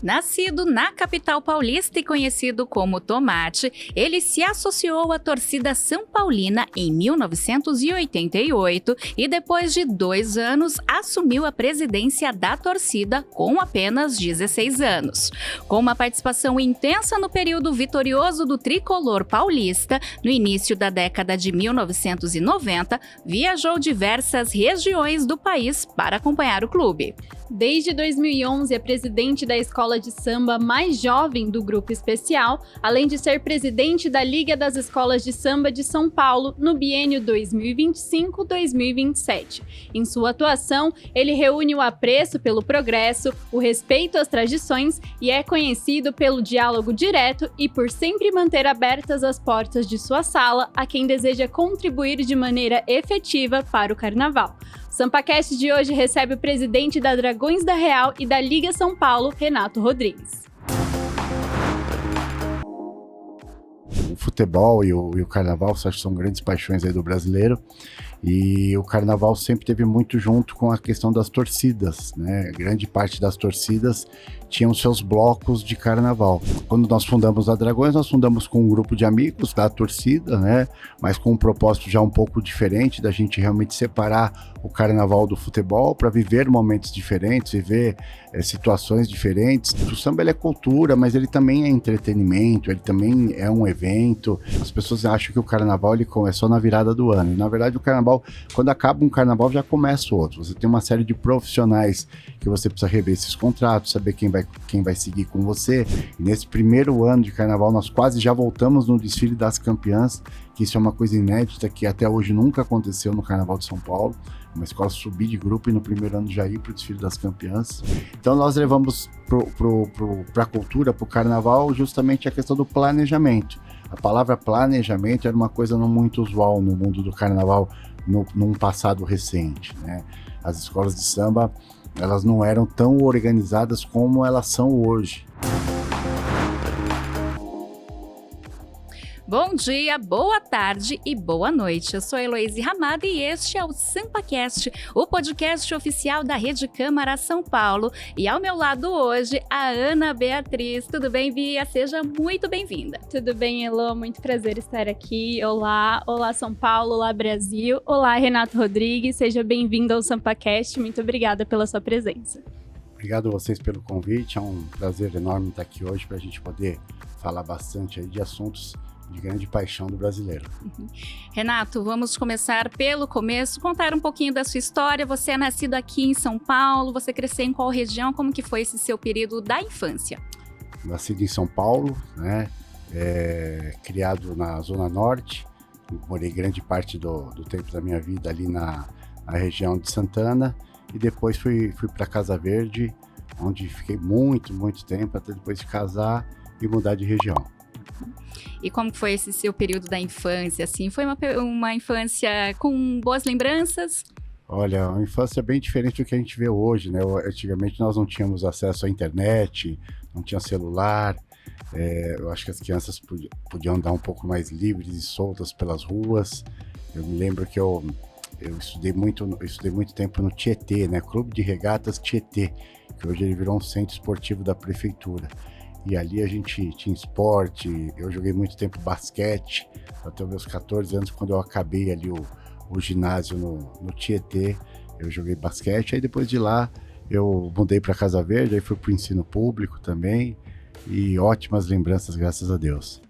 Nascido na capital paulista e conhecido como Tomate, ele se associou à torcida São Paulina em 1988 e depois de 2 anos assumiu a presidência da torcida com apenas 16 anos. Com uma participação intensa no período vitorioso do tricolor paulista, no início da década de 1990, viajou diversas regiões do país para acompanhar o clube. Desde 2011 é presidente da escola de samba mais jovem do Grupo Especial, além de ser presidente da Liga das Escolas de Samba de São Paulo no biênio 2025-2027. Em sua atuação, ele reúne o apreço pelo progresso, o respeito às tradições e é conhecido pelo diálogo direto e por sempre manter abertas as portas de sua sala a quem deseja contribuir de maneira efetiva para o Carnaval. O SampaCast de hoje recebe o presidente da Dragões da Real e da Liga São Paulo, Renato Rodrigues. O futebol e o carnaval, acho que são grandes paixões aí do brasileiro, e o carnaval sempre teve muito junto com a questão das torcidas, né? Grande parte das torcidas tinham seus blocos de carnaval. Quando nós fundamos a Dragões, nós fundamos com um grupo de amigos da torcida, né? Mas com um propósito já um pouco diferente, da gente realmente separar o carnaval do futebol para viver momentos diferentes, viver situações diferentes. O samba ele é cultura, mas ele também é entretenimento, ele também é um evento. As pessoas acham que o carnaval ele é só na virada do ano, e na verdade o carnaval, quando acaba um carnaval já começa outro. Você tem uma série de profissionais que você precisa rever esses contratos, saber quem vai seguir com você. E nesse primeiro ano de carnaval nós quase já voltamos no desfile das campeãs, que isso é uma coisa inédita que até hoje nunca aconteceu no Carnaval de São Paulo. Uma escola subir de grupo e no primeiro ano já ir para o desfile das campeãs. Então nós levamos para a cultura, para o carnaval, justamente a questão do planejamento. A palavra planejamento era uma coisa não muito usual no mundo do carnaval num passado recente, né? As escolas de samba, elas não eram tão organizadas como elas são hoje. Bom dia, boa tarde e boa noite. Eu sou a Heloíse Ramada e este é o SampaCast, o podcast oficial da Rede Câmara São Paulo. E ao meu lado hoje, a Ana Beatriz. Tudo bem, Bia? Seja muito bem-vinda. Tudo bem, Elo? Muito prazer estar aqui. Olá São Paulo, olá Brasil, olá Renato Rodrigues. Seja bem-vindo ao SampaCast. Muito obrigada pela sua presença. Obrigado a vocês pelo convite. É um prazer enorme estar aqui hoje para a gente poder falar bastante aí de assuntos de grande paixão do brasileiro. Renato, vamos começar pelo começo, contar um pouquinho da sua história. Você é nascido aqui em São Paulo, você cresceu em qual região? Como que foi esse seu período da infância? Nascido em São Paulo, né? Criado na Zona Norte, morei grande parte do tempo da minha vida ali na região de Santana, e depois fui para Casa Verde, onde fiquei muito tempo, até depois de casar e mudar de região. E como foi esse seu período da infância? Assim, foi uma infância com boas lembranças? Olha, uma infância bem diferente do que a gente vê hoje, né? Antigamente nós não tínhamos acesso à internet, não tinha celular. Eu acho que as crianças podiam andar um pouco mais livres e soltas pelas ruas. Eu me lembro que eu estudei muito tempo no Tietê, né? Clube de Regatas Tietê, que hoje ele virou um centro esportivo da prefeitura. E ali a gente tinha esporte, eu joguei muito tempo basquete, até os meus 14 anos, quando eu acabei ali o ginásio no Tietê, eu joguei basquete. Aí depois de lá eu mudei para Casa Verde, aí fui para o ensino público também, e ótimas lembranças, graças a Deus.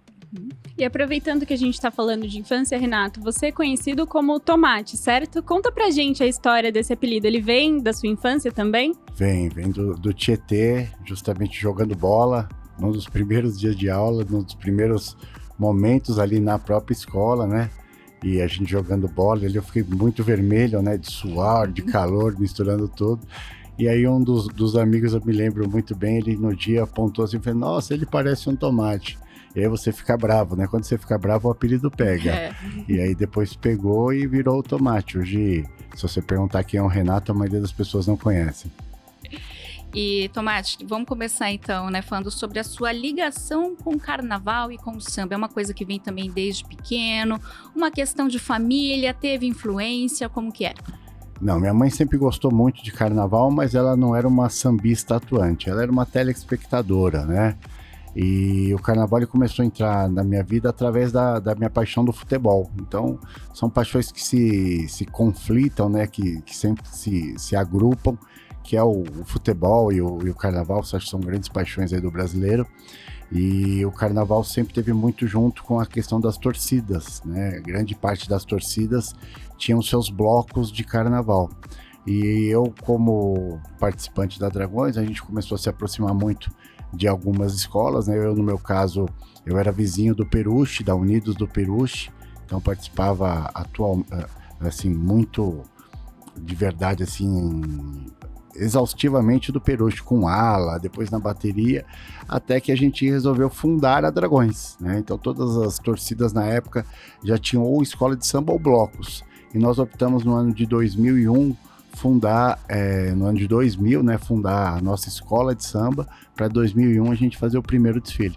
E aproveitando que a gente está falando de infância, Renato, você é conhecido como Tomate, certo? Conta pra gente a história desse apelido. Ele vem da sua infância também? Vem do Tietê, justamente jogando bola, num dos primeiros dias de aula, num dos primeiros momentos ali na própria escola, né? E a gente jogando bola, ali eu fiquei muito vermelho, né? De suor, de calor, misturando tudo. E aí um dos amigos, eu me lembro muito bem, ele no dia apontou assim e falou: nossa, ele parece um tomate. E aí você fica bravo, né? Quando você fica bravo, o apelido pega. E aí depois pegou e virou o Tomate. Hoje, se você perguntar quem é o Renato, a maioria das pessoas não conhece. E, Tomate, vamos começar então, né, falando sobre a sua ligação com o carnaval e com o samba. É uma coisa que vem também desde pequeno, uma questão de família, teve influência, como que é? Não, minha mãe sempre gostou muito de carnaval, mas ela não era uma sambista atuante, ela era uma telespectadora, né? E o carnaval ele começou a entrar na minha vida através da minha paixão do futebol. Então, são paixões que se conflitam, né? Que sempre se agrupam, que é o futebol e o carnaval, acho que são grandes paixões aí do brasileiro. E o carnaval sempre teve muito junto com a questão das torcidas, né? Grande parte das torcidas tinham seus blocos de carnaval. E eu, como participante da Dragões, a gente começou a se aproximar muito de algumas escolas, né? Eu, no meu caso, eu era vizinho do Peruche, da Unidos do Peruche, então participava assim, muito de verdade, assim, exaustivamente do Peruche, com ala, depois na bateria, até que a gente resolveu fundar a Dragões, né? Então todas as torcidas na época já tinham ou escola de samba ou blocos, e nós optamos no ano de 2001 fundar, no ano de 2000, né, fundar a nossa escola de samba, para 2001 a gente fazer o primeiro desfile.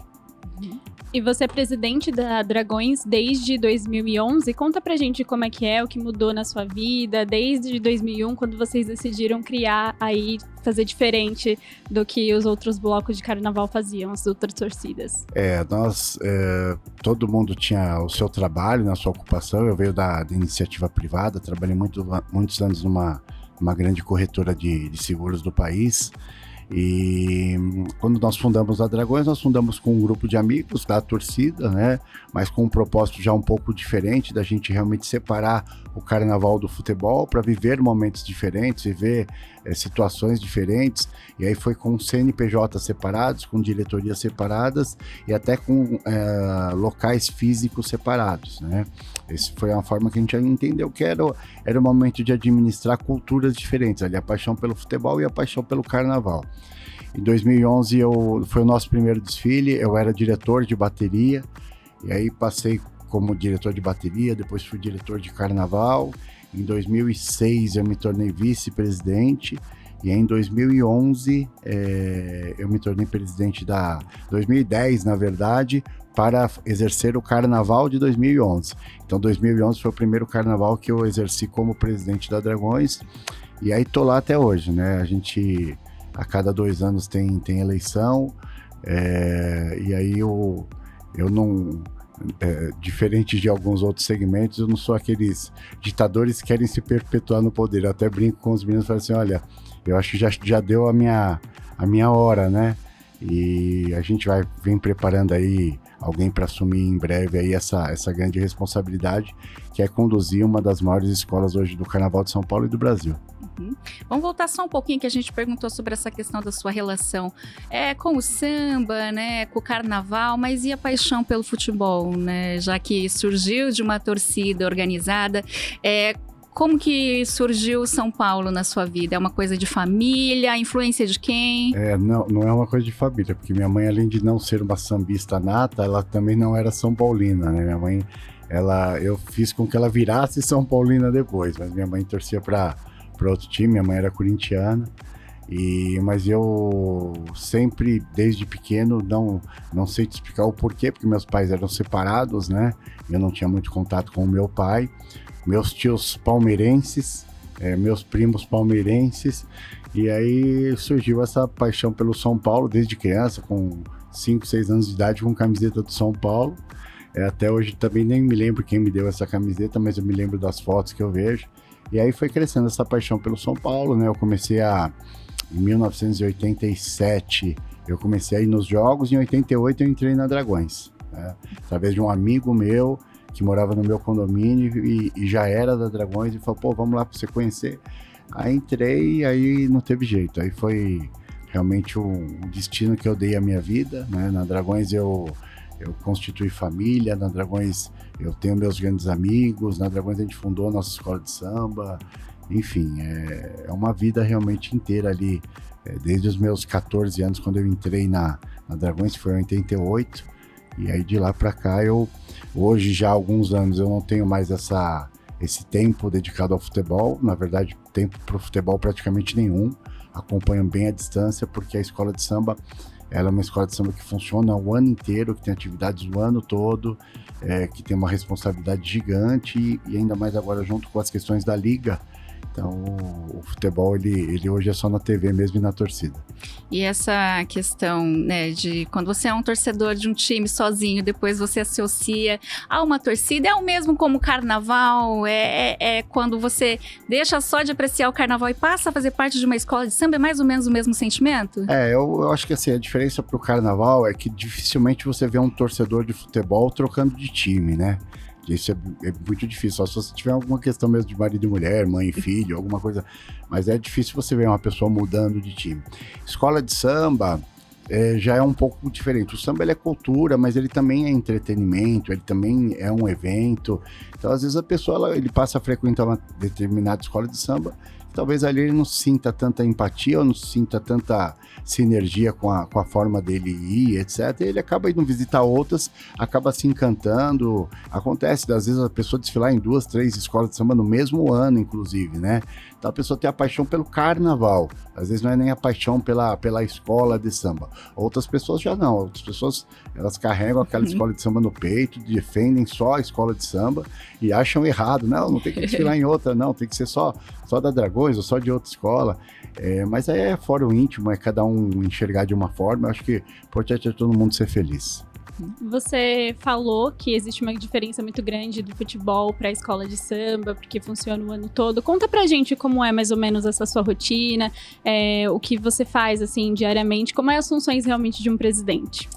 E você é presidente da Dragões desde 2011. Conta pra gente como é, o que mudou na sua vida desde 2001, quando vocês decidiram criar aí, fazer diferente do que os outros blocos de carnaval faziam, as outras torcidas. Todo mundo tinha o seu trabalho, na sua ocupação. Eu venho da iniciativa privada, trabalhei muitos anos numa grande corretora de seguros do país. E quando nós fundamos a Dragões, nós fundamos com um grupo de amigos da torcida, né? Mas com um propósito já um pouco diferente, da gente realmente separar o carnaval do futebol para viver momentos diferentes, viver situações diferentes. E aí foi com CNPJ separados, com diretorias separadas e até com locais físicos separados, né? Essa foi uma forma que a gente entendeu que era o momento de administrar culturas diferentes, ali, a paixão pelo futebol e a paixão pelo carnaval. Em 2011 foi o nosso primeiro desfile, eu era diretor de bateria, e aí passei como diretor de bateria, depois fui diretor de carnaval. Em 2006 eu me tornei vice-presidente, e em 2011 eu me tornei presidente 2010, na verdade, para exercer o carnaval de 2011. Então 2011 foi o primeiro carnaval que eu exerci como presidente da Dragões, e aí tô lá até hoje, né? A gente a cada 2 anos tem eleição, e aí eu não, diferente de alguns outros segmentos, eu não sou aqueles ditadores que querem se perpetuar no poder. Eu até brinco com os meninos e falo assim, olha, eu acho que já deu a minha hora, né? E a gente vem preparando aí alguém para assumir em breve aí essa grande responsabilidade, que é conduzir uma das maiores escolas hoje do Carnaval de São Paulo e do Brasil. Vamos voltar só um pouquinho, que a gente perguntou sobre essa questão da sua relação com o samba, né, com o carnaval, mas e a paixão pelo futebol, né, já que surgiu de uma torcida organizada, como que surgiu São Paulo na sua vida? É uma coisa de família, influência de quem? Não é uma coisa de família, porque minha mãe, além de não ser uma sambista nata, ela também não era São Paulina, né, minha mãe, eu fiz com que ela virasse São Paulina depois, mas minha mãe torcia para outro time, minha mãe era corintiana, mas eu sempre, desde pequeno, não sei te explicar o porquê, porque meus pais eram separados, né? Eu não tinha muito contato com o meu pai, meus tios palmeirenses, meus primos palmeirenses, e aí surgiu essa paixão pelo São Paulo desde criança, com 5, 6 anos de idade, com camiseta do São Paulo. Até hoje também nem me lembro quem me deu essa camiseta, mas eu me lembro das fotos que eu vejo. E aí foi crescendo essa paixão pelo São Paulo, né? Eu comecei em 1987, eu comecei a ir nos jogos, e em 88 eu entrei na Dragões, né? Através de um amigo meu que morava no meu condomínio e já era da Dragões, e falou, pô, vamos lá para você conhecer. Aí entrei, e aí não teve jeito, aí foi realmente um destino que eu dei à minha vida, né? Na Dragões eu constituí família, na Dragões eu tenho meus grandes amigos, na Dragões a gente fundou a nossa escola de samba, enfim, é uma vida realmente inteira ali, desde os meus 14 anos, quando eu entrei na Dragões, que foi em 88, e aí de lá para cá, hoje já há alguns anos eu não tenho mais esse tempo dedicado ao futebol, na verdade tempo para o futebol praticamente nenhum, acompanho bem à distância, porque a escola de samba, ela é uma escola de samba que funciona o ano inteiro, que tem atividades o ano todo, que tem uma responsabilidade gigante, e ainda mais agora junto com as questões da liga. Então, o futebol, ele hoje é só na TV mesmo e na torcida. E essa questão, né, de quando você é um torcedor de um time sozinho, depois você associa a uma torcida, é o mesmo como o carnaval? É quando você deixa só de apreciar o carnaval e passa a fazer parte de uma escola de samba? É mais ou menos o mesmo sentimento? Eu acho que assim, a diferença pro carnaval é que dificilmente você vê um torcedor de futebol trocando de time, né? Isso é muito difícil, só se você tiver alguma questão mesmo de marido e mulher, mãe e filho, alguma coisa. Mas é difícil você ver uma pessoa mudando de time. Escola de samba já é um pouco diferente. O samba ele é cultura, mas ele também é entretenimento, ele também é um evento. Então, às vezes, a pessoa ele passa a frequentar uma determinada escola de samba, talvez ali ele não sinta tanta empatia, ou não sinta tanta sinergia com a forma dele ir, etc. E ele acaba indo visitar outras, acaba se encantando. Acontece, às vezes, a pessoa desfilar em 2, 3 escolas de samba no mesmo ano, inclusive, né? Então a pessoa tem a paixão pelo carnaval, às vezes não é nem a paixão pela escola de samba. Outras pessoas já não, outras pessoas elas carregam aquela escola de samba no peito, defendem só a escola de samba e acham errado. Não tem que desfilar em outra, não, tem que ser só da Dragões ou só de outra escola. Mas aí é fora o íntimo, é cada um enxergar de uma forma. Eu acho que o importante é todo mundo ser feliz. Você falou que existe uma diferença muito grande do futebol para a escola de samba, porque funciona o ano todo. Conta pra gente como é mais ou menos essa sua rotina, o que você faz assim diariamente, como é as funções realmente de um presidente.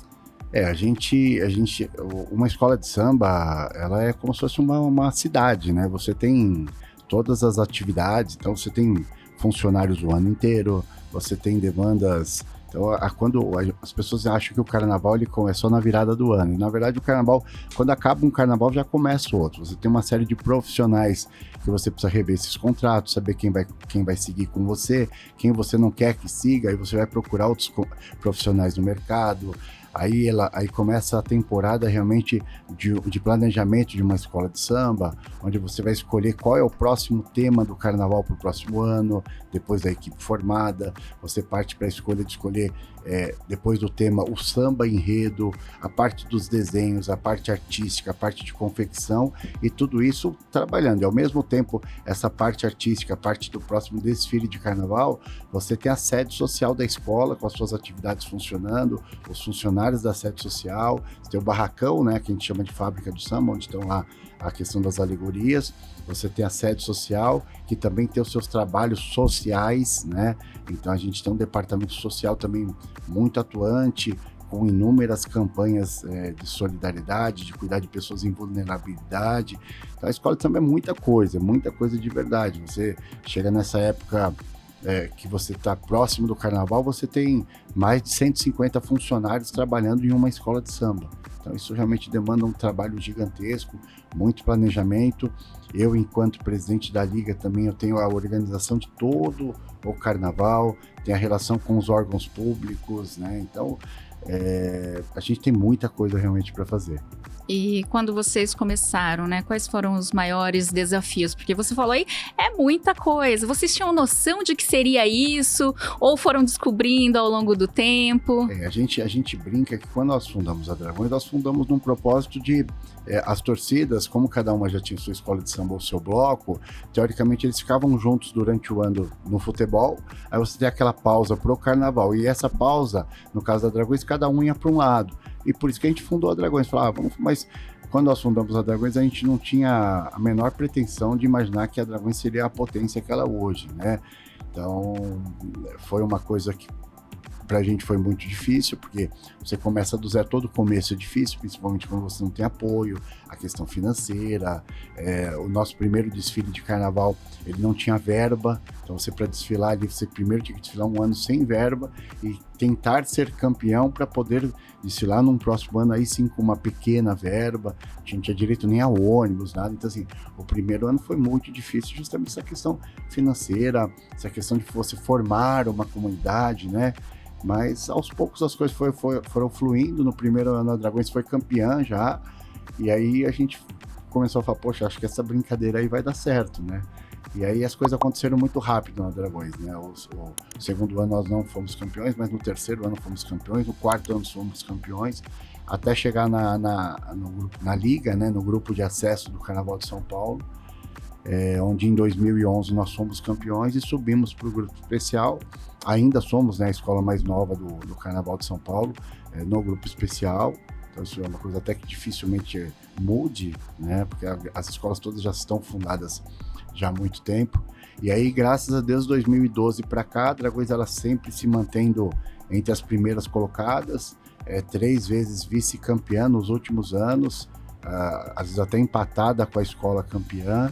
Uma escola de samba, ela é como se fosse uma cidade, né? Você tem todas as atividades, então você tem funcionários o ano inteiro, você tem demandas. Então, quando as pessoas acham que o carnaval ele é só na virada do ano, e na verdade o carnaval, quando acaba um carnaval já começa o outro. Você tem uma série de profissionais que você precisa rever esses contratos, saber quem vai seguir com você, quem você não quer que siga, aí você vai procurar outros profissionais no mercado. Aí começa a temporada realmente de planejamento de uma escola de samba, onde você vai escolher qual é o próximo tema do carnaval para o próximo ano, depois da equipe formada, você parte para a escolha de escolher, depois do tema, o samba enredo, a parte dos desenhos, a parte artística, a parte de confecção, e tudo isso trabalhando. E ao mesmo tempo, essa parte artística, a parte do próximo desfile de carnaval, você tem a sede social da escola, com as suas atividades funcionando, os funcionários da sede social, você tem o barracão, né, que a gente chama de fábrica do samba, onde estão lá a questão das alegorias, você tem a sede social, que também tem os seus trabalhos sociais, né, então a gente tem um departamento social também muito atuante, com inúmeras campanhas de solidariedade, de cuidar de pessoas em vulnerabilidade. Então a escola de samba é muita coisa de verdade. Você chega nessa época que você está próximo do carnaval, você tem mais de 150 funcionários trabalhando em uma escola de samba. Então isso realmente demanda um trabalho gigantesco, muito planejamento. Eu, enquanto presidente da Liga, também eu tenho a organização de todo o carnaval, tem a relação com os órgãos públicos, né? Então a gente tem muita coisa realmente para fazer. E quando vocês começaram, né, quais foram os maiores desafios? Porque você falou aí, é muita coisa. Vocês tinham noção de que seria isso? Ou foram descobrindo ao longo do tempo? A gente brinca que quando nós fundamos a Dragões, nós fundamos num propósito de as torcidas, como cada uma já tinha sua escola de samba ou seu bloco, teoricamente eles ficavam juntos durante o ano no futebol, aí você tem aquela pausa pro carnaval, e essa pausa, no caso da Dragões, cada um ia para um lado. E por isso que a gente fundou a Dragões. Mas quando nós fundamos a Dragões, a gente não tinha a menor pretensão de imaginar que a Dragões seria a potência que ela é hoje, né? Então, foi uma coisa que pra gente foi muito difícil, porque você começa do zero, todo começo é difícil, principalmente quando você não tem apoio, a questão financeira. O nosso primeiro desfile de carnaval, ele não tinha verba, então você para desfilar ali, você primeiro tinha que desfilar um ano sem verba e tentar ser campeão para poder desfilar num próximo ano aí sim com uma pequena verba, a gente não tinha direito nem ao ônibus, nada. Então assim, o primeiro ano foi muito difícil, justamente essa questão financeira, essa questão de você formar uma comunidade, né? Mas aos poucos as coisas foram fluindo. No primeiro ano a Dragões foi campeã já, e aí a gente começou a falar, poxa, acho que essa brincadeira aí vai dar certo, né? E aí as coisas aconteceram muito rápido na Dragões, né? O segundo ano nós não fomos campeões, mas no terceiro ano fomos campeões, no quarto ano fomos campeões, até chegar na Liga, né? No grupo de acesso do Carnaval de São Paulo. onde em 2011 nós fomos campeões e subimos para o grupo especial. Ainda somos, né, a escola mais nova do Carnaval de São Paulo, no grupo especial. Então isso é uma coisa até que dificilmente mude, né, porque as escolas todas já estão fundadas já há muito tempo. E aí, graças a Deus, 2012 para cá, a Dragões ela sempre se mantendo entre as primeiras colocadas, 3 vezes vice-campeã nos últimos anos, às vezes até empatada com a escola campeã,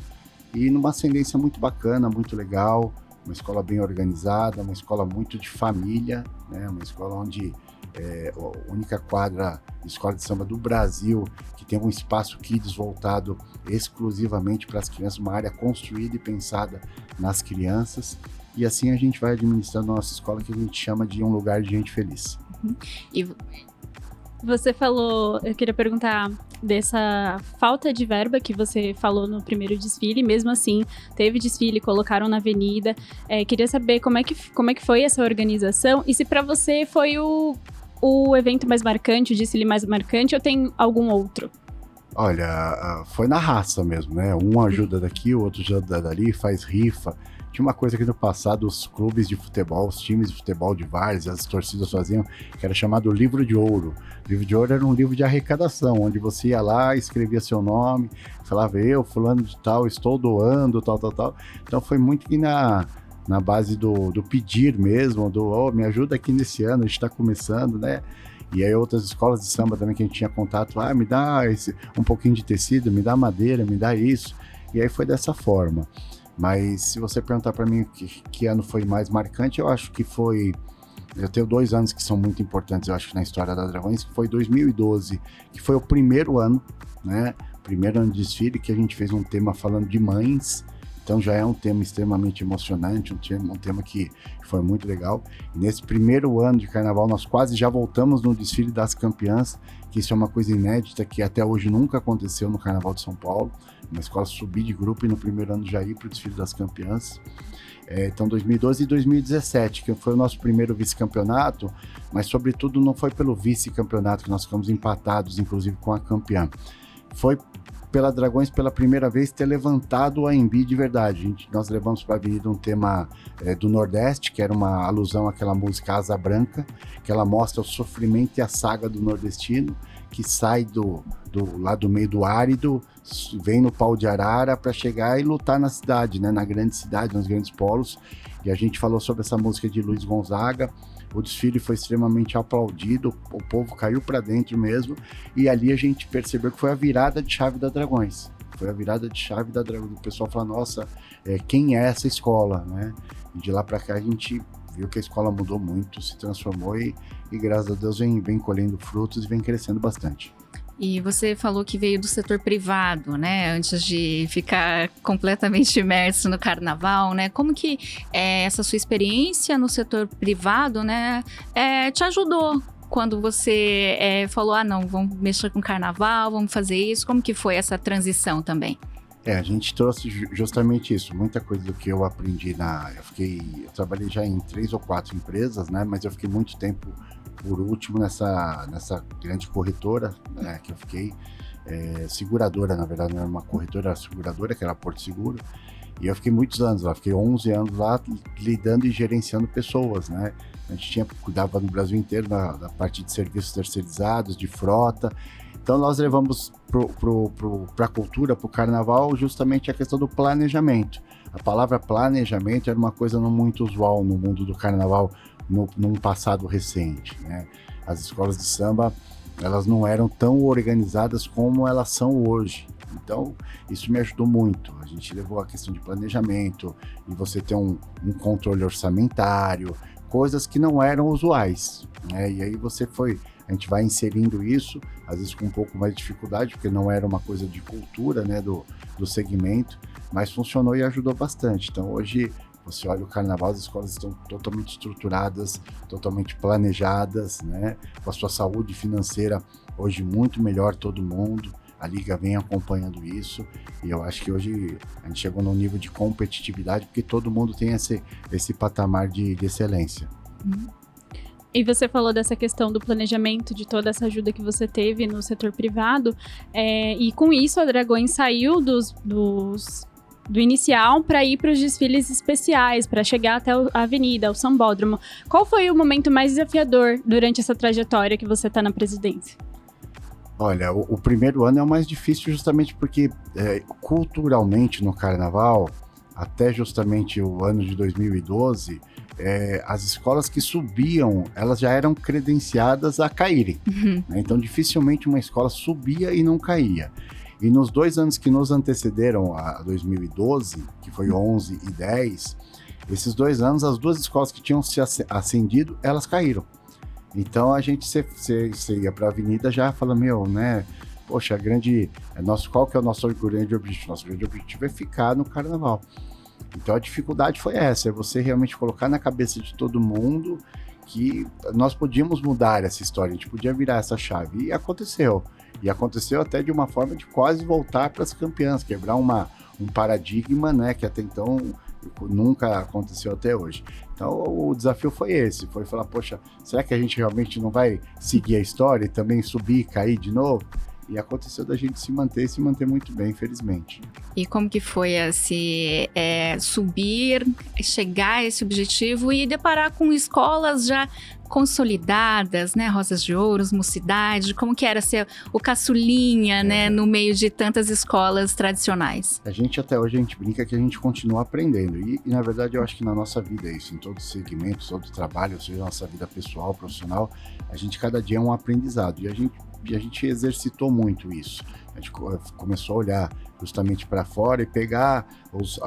e numa ascendência muito bacana, muito legal, uma escola bem organizada, uma escola muito de família, né? Uma escola onde a única quadra de escola de samba do Brasil que tem um espaço kids voltado exclusivamente para as crianças, uma área construída e pensada nas crianças, e assim a gente vai administrando a nossa escola, que a gente chama de um lugar de gente feliz. E você falou, eu queria perguntar dessa falta de verba que você falou no primeiro desfile, mesmo assim, teve desfile, colocaram na avenida. Queria saber como é que foi essa organização e se para você foi o evento mais marcante, o desfile mais marcante, ou tem algum outro? Olha, foi na raça mesmo, né? Um ajuda daqui, o outro ajuda dali, faz rifa. Tinha uma coisa que no passado os clubes de futebol, os times de futebol de vários, as torcidas faziam, que era chamado Livro de Ouro. O Livro de Ouro era um livro de arrecadação, onde você ia lá, escrevia seu nome, falava eu, fulano de tal, estou doando, tal. Então foi muito que na base do pedir mesmo, me ajuda aqui nesse ano, a gente está começando, né? E aí outras escolas de samba também que a gente tinha contato, me dá um pouquinho de tecido, me dá madeira, me dá isso. E aí foi dessa forma. Mas se você perguntar para mim que ano foi mais marcante, eu acho que foi... Eu tenho 2 anos que são muito importantes, eu acho, na história da Dragões, que foi 2012, que foi o primeiro ano, né? Primeiro ano de desfile, que a gente fez um tema falando de mães. Então já é um tema extremamente emocionante, um tema que foi muito legal. E nesse primeiro ano de carnaval, nós quase já voltamos no desfile das campeãs, que isso é uma coisa inédita, que até hoje nunca aconteceu no Carnaval de São Paulo. Uma escola subir de grupo e no primeiro ano já ir para o desfile das campeãs. Então 2012 e 2017, que foi o nosso primeiro vice-campeonato, mas sobretudo não foi pelo vice-campeonato que nós ficamos empatados, inclusive com a campeã. Foi pela Dragões, pela primeira vez, ter levantado o AMB de verdade. Nós levamos para a avenida um tema do Nordeste, que era uma alusão àquela música Asa Branca, que ela mostra o sofrimento e a saga do nordestino, que sai lá do meio do árido, vem no pau de arara para chegar e lutar na cidade, né, na grande cidade, nos grandes polos. E a gente falou sobre essa música de Luiz Gonzaga. O desfile foi extremamente aplaudido, o povo caiu para dentro mesmo, e ali a gente percebeu que foi a virada de chave da Dragões. Foi a virada de chave da Dragões. O pessoal falou, nossa, quem é essa escola, né? E de lá para cá a gente viu que a escola mudou muito, se transformou e graças a Deus vem colhendo frutos e vem crescendo bastante. E você falou que veio do setor privado, né? Antes de ficar completamente imerso no carnaval, né? Como que essa sua experiência no setor privado, né, te ajudou quando você falou, não, vamos mexer com carnaval, vamos fazer isso? Como que foi essa transição também? A gente trouxe justamente isso, muita coisa do que eu aprendi eu trabalhei já em 3 ou 4 empresas, né? Mas eu fiquei muito tempo por último nessa grande corretora, né, que eu fiquei, seguradora, na verdade não era uma corretora, era seguradora, que era Porto Seguro, e eu fiquei muitos anos lá, fiquei 11 anos lá lidando e gerenciando pessoas, né? A gente cuidava no Brasil inteiro da parte de serviços terceirizados, de frota. Então nós levamos para a cultura, para o carnaval, justamente a questão do planejamento. A palavra planejamento era uma coisa não muito usual no mundo do carnaval, num passado recente, né? As escolas de samba, elas não eram tão organizadas como elas são hoje. Então, isso me ajudou muito. A gente levou a questão de planejamento, e você ter um controle orçamentário, coisas que não eram usuais, né? E aí a gente vai inserindo isso, às vezes com um pouco mais de dificuldade, porque não era uma coisa de cultura, né, do segmento, mas funcionou e ajudou bastante. Então, hoje, você olha o carnaval, as escolas estão totalmente estruturadas, totalmente planejadas, né? Com a sua saúde financeira hoje muito melhor todo mundo. A Liga vem acompanhando isso, e eu acho que hoje a gente chegou num nível de competitividade, porque todo mundo tem esse patamar de excelência. E você falou dessa questão do planejamento, de toda essa ajuda que você teve no setor privado, e com isso a Dragões saiu do inicial para ir para os desfiles especiais, para chegar até a avenida, o Sambódromo. Qual foi o momento mais desafiador durante essa trajetória que você está na presidência? Olha, o primeiro ano é o mais difícil justamente porque culturalmente no carnaval, até justamente o ano de 2012, as escolas que subiam, elas já eram credenciadas a caírem. Né? Então dificilmente uma escola subia e não caía. E nos 2 anos que nos antecederam a 2012, que foi 11 e 10, esses 2 anos, as 2 escolas que tinham se ascendido, elas caíram. Então a gente você ia para a avenida já fala, né? Poxa, qual que é o nosso grande objetivo? Nosso grande objetivo é ficar no carnaval. Então a dificuldade foi essa, é você realmente colocar na cabeça de todo mundo que nós podíamos mudar essa história, a gente podia virar essa chave. E aconteceu. E aconteceu até de uma forma de quase voltar para as campeãs, quebrar um paradigma, né, que até então nunca aconteceu até hoje. Então o desafio foi esse, foi falar, poxa, será que a gente realmente não vai seguir a história e também subir e cair de novo? E aconteceu da gente se manter muito bem, felizmente. E como que foi subir, chegar a esse objetivo e deparar com escolas já consolidadas, né? Rosas de Ouros, Mocidade, como que era ser o caçulinha, né? No meio de tantas escolas tradicionais? Até hoje, a gente brinca que a gente continua aprendendo. E na verdade, eu acho que na nossa vida é isso. Em todos os segmentos, todo trabalho, seja nossa vida pessoal, profissional, a gente cada dia é um aprendizado. E a gente exercitou muito isso. A gente começou a olhar justamente para fora e pegar os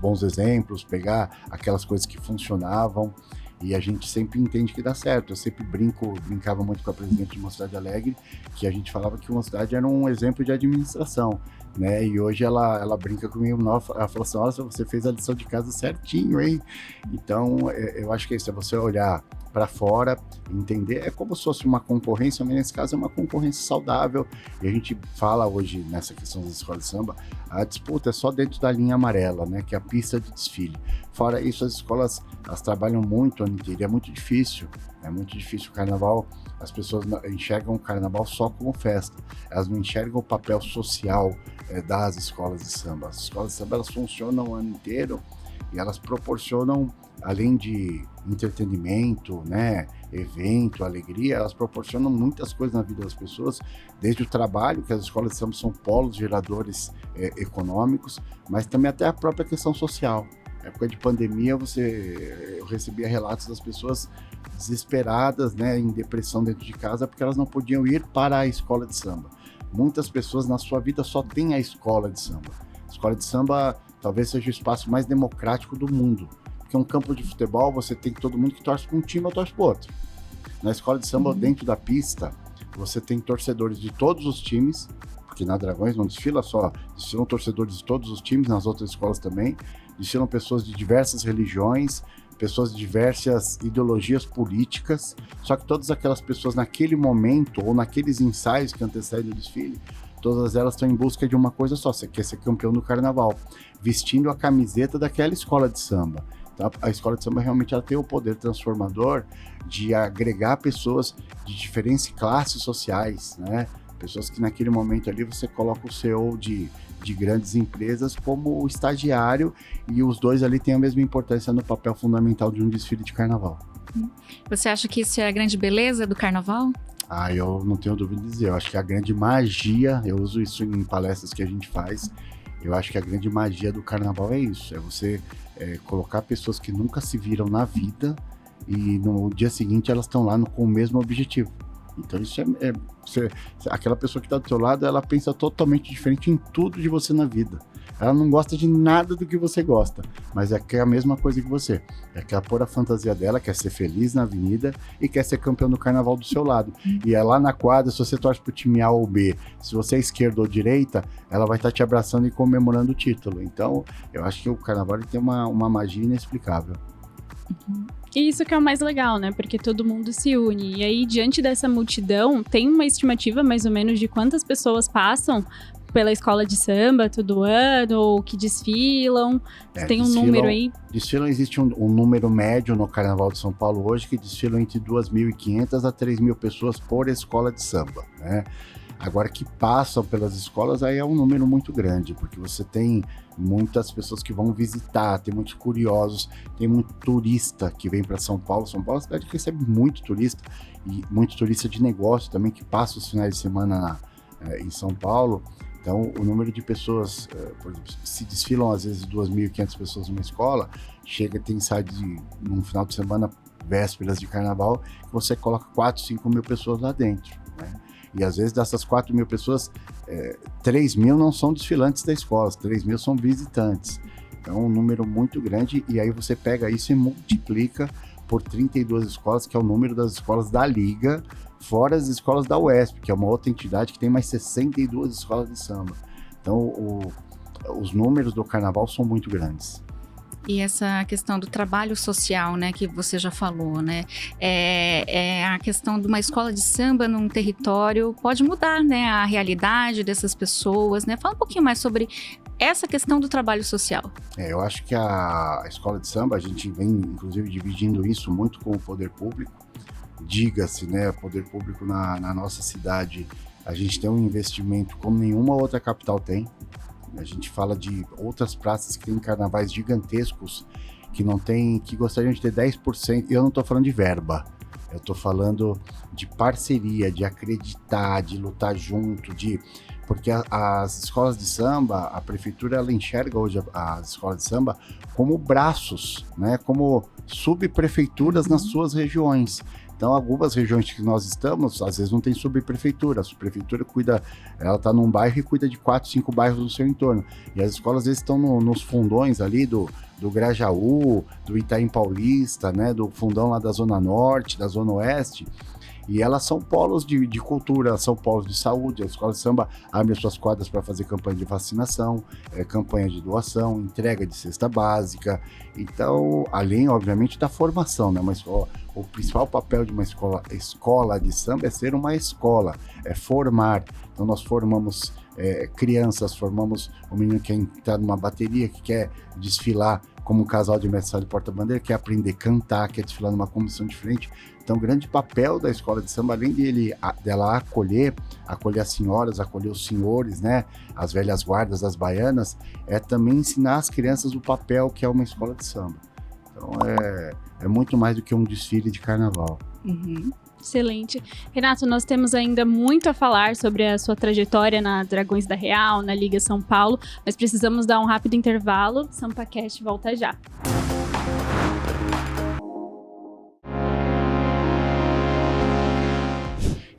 bons exemplos, pegar aquelas coisas que funcionavam, e a gente sempre entende que dá certo. Eu sempre brincava muito com a presidente de Mocidade Alegre, que a gente falava que Mocidade era um exemplo de administração, né? E hoje ela brinca comigo, ela fala assim, nossa, você fez a lição de casa certinho, hein? Então, eu acho que é isso, é você olhar para fora, entender, é como se fosse uma concorrência, mas nesse caso é uma concorrência saudável, e a gente fala hoje nessa questão das escolas de samba, a disputa é só dentro da linha amarela, né, que é a pista de desfile. Fora isso, as escolas, elas trabalham muito o ano inteiro, é muito difícil o carnaval, as pessoas enxergam o carnaval só como festa, elas não enxergam o papel social das escolas de samba. As escolas de samba, elas funcionam o ano inteiro, e elas proporcionam, além de entretenimento, né, evento, alegria, elas proporcionam muitas coisas na vida das pessoas, desde o trabalho, que as escolas de samba são polos geradores econômicos, mas também até a própria questão social. Na época de pandemia, eu recebia relatos das pessoas desesperadas, né, em depressão dentro de casa, porque elas não podiam ir para a escola de samba. Muitas pessoas na sua vida só têm a escola de samba. A escola de samba talvez seja o espaço mais democrático do mundo. Porque um campo de futebol, você tem todo mundo que torce para um time ou torce para o outro. Na escola de samba, dentro da pista, você tem torcedores de todos os times, porque na Dragões não desfilam torcedores de todos os times, nas outras escolas também, desfilam pessoas de diversas religiões, pessoas de diversas ideologias políticas, só que todas aquelas pessoas naquele momento, ou naqueles ensaios que antecedem o desfile, todas elas estão em busca de uma coisa só, você quer ser campeão do carnaval, vestindo a camiseta daquela escola de samba. Então, a escola de samba realmente ela tem o poder transformador de agregar pessoas de diferentes classes sociais, né? Pessoas que naquele momento ali você coloca o CEO de grandes empresas como estagiário, e os dois ali têm a mesma importância no papel fundamental de um desfile de carnaval. Você acha que isso é a grande beleza do carnaval? Eu não tenho dúvida de dizer, eu acho que a grande magia, eu uso isso em palestras que a gente faz, eu acho que a grande magia do carnaval é isso, é você colocar pessoas que nunca se viram na vida e no dia seguinte elas estão lá com o mesmo objetivo. Então isso aquela pessoa que está do seu lado, ela pensa totalmente diferente em tudo de você na vida. Ela não gosta de nada do que você gosta, mas quer a mesma coisa que você. Quer pôr a fantasia dela, quer ser feliz na avenida e quer ser campeão do carnaval do seu lado. E é lá na quadra, se você torce pro time A ou B, se você é esquerda ou direita, ela vai estar te abraçando e comemorando o título. Então, eu acho que o carnaval ele tem uma magia inexplicável. E isso que é o mais legal, né? Porque todo mundo se une. E aí, diante dessa multidão, tem uma estimativa mais ou menos de quantas pessoas passam pela escola de samba todo ano, ou que desfilam? Tem um número aí? Existe um número médio no Carnaval de São Paulo hoje, que desfilam entre 2.500 a 3.000 pessoas por escola de samba, né? Agora que passam pelas escolas, aí é um número muito grande, porque você tem muitas pessoas que vão visitar, tem muitos curiosos, tem muito turista que vem para São Paulo. São Paulo é uma cidade que recebe muito turista, e muito turista de negócio também, que passa os finais de semana em São Paulo. Então, o número de pessoas, por exemplo, se desfilam às vezes 2.500 pessoas numa escola, tem site num final de semana, vésperas de carnaval, que você coloca 4, 5 mil pessoas lá dentro, né? E às vezes dessas 4 mil pessoas, 3 mil não são desfilantes da escola, 3 mil são visitantes. Então é um número muito grande, e aí você pega isso e multiplica por 32 escolas, que é o número das escolas da Liga, fora as escolas da UESP, que é uma outra entidade que tem mais 62 escolas de samba. Então os números do carnaval são muito grandes. E essa questão do trabalho social, né, que você já falou, né, a questão de uma escola de samba num território pode mudar, né, a realidade dessas pessoas, né? Fala um pouquinho mais sobre essa questão do trabalho social. Eu acho que a escola de samba, a gente vem, inclusive, dividindo isso muito com o poder público. Diga-se, né, o poder público na nossa cidade, a gente tem um investimento como nenhuma outra capital tem. A gente fala de outras praças que têm carnavais gigantescos que não tem, que gostariam de ter 10%. Eu não estou falando de verba, eu estou falando de parceria, de acreditar, de lutar junto, porque as escolas de samba, a prefeitura, ela enxerga hoje as escolas de samba como braços, né, como subprefeituras nas suas regiões. Então, algumas regiões que nós estamos, às vezes não tem subprefeitura. A subprefeitura cuida, ela está num bairro e cuida de 4, 5 bairros no seu entorno. E as escolas, às vezes, estão nos fundões ali do Grajaú, do Itaim Paulista, né, do fundão lá da Zona Norte, da Zona Oeste. E elas são polos de cultura, são polos de saúde. A escola de samba abre as suas quadras para fazer campanha de vacinação, campanha de doação, entrega de cesta básica. Então, além, obviamente, da formação, né? Mas o principal papel de uma escola de samba é ser uma escola, é formar. Então, nós formamos crianças, formamos um menino que quer entrar numa bateria, que quer desfilar como um casal de mestre de porta-bandeira, quer aprender a cantar, quer desfilar numa comissão de frente. Então, o grande papel da escola de samba, além dela acolher as senhoras, acolher os senhores, né, as velhas guardas, as baianas, é também ensinar as crianças o papel que é uma escola de samba. Então, é muito mais do que um desfile de carnaval. Uhum. Excelente. Renato, nós temos ainda muito a falar sobre a sua trajetória na Dragões da Real, na Liga São Paulo, mas precisamos dar um rápido intervalo. SampaCast volta já.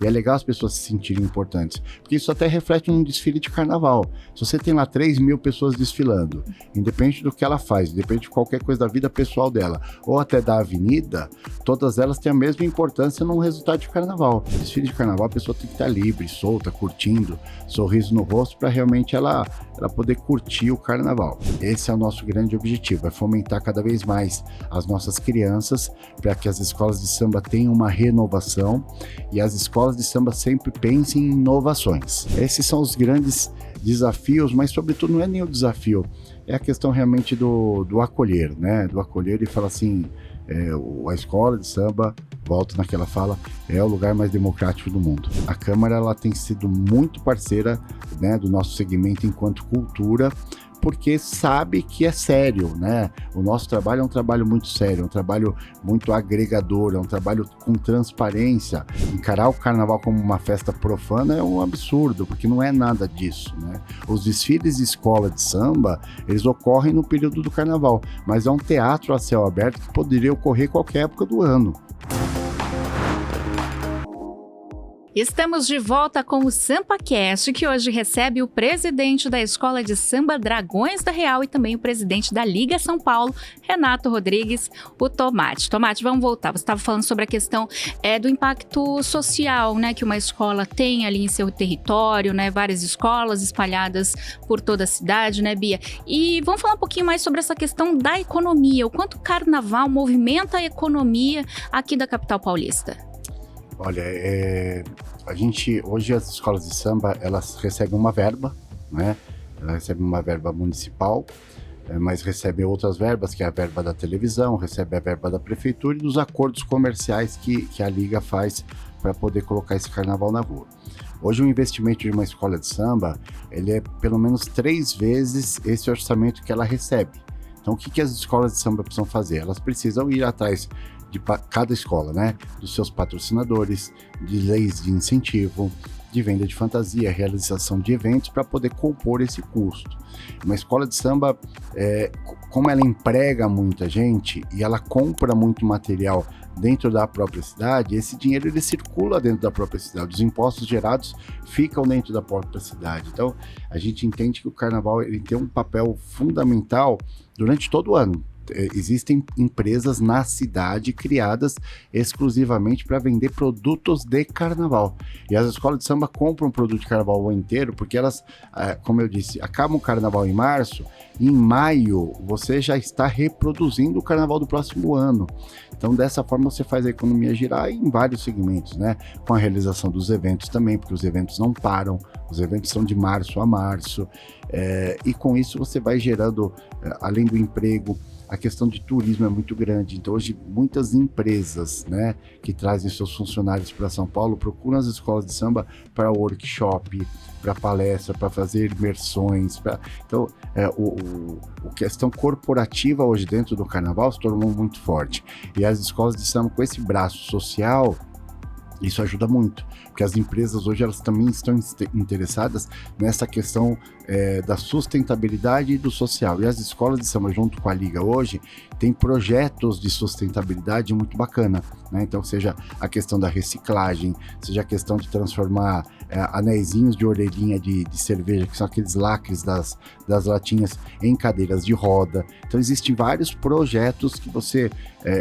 E é legal as pessoas se sentirem importantes, porque isso até reflete um desfile de carnaval. Se você tem lá 3 mil pessoas desfilando, independente do que ela faz, independente de qualquer coisa da vida pessoal dela, ou até da avenida, todas elas têm a mesma importância num resultado de carnaval. Desfile de carnaval, a pessoa tem que estar livre, solta, curtindo, sorriso no rosto, para realmente ela poder curtir o carnaval. Esse é o nosso grande objetivo, é fomentar cada vez mais as nossas crianças, para que as escolas de samba tenham uma renovação e as escolas de samba sempre pensem em inovações. Esses são os grandes desafios, mas sobretudo não é nem o desafio, é a questão realmente do acolher, né? Do acolher e falar assim, a escola de samba, volto naquela fala, é o lugar mais democrático do mundo. A Câmara, ela tem sido muito parceira, né, do nosso segmento enquanto cultura, porque sabe que é sério, né? O nosso trabalho é um trabalho muito sério, é um trabalho muito agregador, é um trabalho com transparência. Encarar o carnaval como uma festa profana é um absurdo, porque não é nada disso, né? Os desfiles de escola de samba, eles ocorrem no período do carnaval, mas é um teatro a céu aberto que poderia ocorrer qualquer época do ano. Estamos de volta com o SampaCast, que hoje recebe o presidente da Escola de Samba Dragões da Real e também o presidente da Liga São Paulo, Renato Rodrigues, o Tomate. Tomate, vamos voltar. Você estava falando sobre a questão do impacto social, né, que uma escola tem ali em seu território, né, várias escolas espalhadas por toda a cidade, né, Bia? E vamos falar um pouquinho mais sobre essa questão da economia, o quanto o carnaval movimenta a economia aqui da capital paulista. Olha, hoje as escolas de samba, elas recebem uma verba, né? Elas recebem uma verba municipal, mas recebem outras verbas, que é a verba da televisão, recebe a verba da prefeitura e dos acordos comerciais que a Liga faz para poder colocar esse carnaval na rua. Hoje o investimento de uma escola de samba, ele é pelo menos 3 vezes esse orçamento que ela recebe. Então o que as escolas de samba precisam fazer? Elas precisam ir atrás de cada escola, né? Dos seus patrocinadores, de leis de incentivo, de venda de fantasia, realização de eventos para poder compor esse custo. Uma escola de samba, como ela emprega muita gente e ela compra muito material dentro da própria cidade, esse dinheiro ele circula dentro da própria cidade, os impostos gerados ficam dentro da própria cidade. Então, a gente entende que o carnaval ele tem um papel fundamental durante todo o ano. Existem empresas na cidade criadas exclusivamente para vender produtos de carnaval. E as escolas de samba compram produto de carnaval o ano inteiro, porque elas, como eu disse, acabam o carnaval em março, e em maio você já está reproduzindo o carnaval do próximo ano. Então, dessa forma, você faz a economia girar em vários segmentos, né? Com a realização dos eventos também, porque os eventos não param, os eventos são de março a março, e com isso você vai gerando, além do emprego, a questão de turismo é muito grande. Então hoje muitas empresas, né, que trazem seus funcionários para São Paulo procuram as escolas de samba para workshop, para palestra, para fazer imersões. Então a questão corporativa hoje dentro do carnaval se tornou muito forte. E as escolas de samba com esse braço social, isso ajuda muito, porque as empresas hoje elas também estão interessadas nessa questão da sustentabilidade e do social. E as escolas de samba, junto com a Liga hoje, tem projetos de sustentabilidade muito bacana, né? Então, seja a questão da reciclagem, seja a questão de transformar anéisinhos de orelhinha de cerveja, que são aqueles lacres das latinhas, em cadeiras de roda. Então, existem vários projetos que você,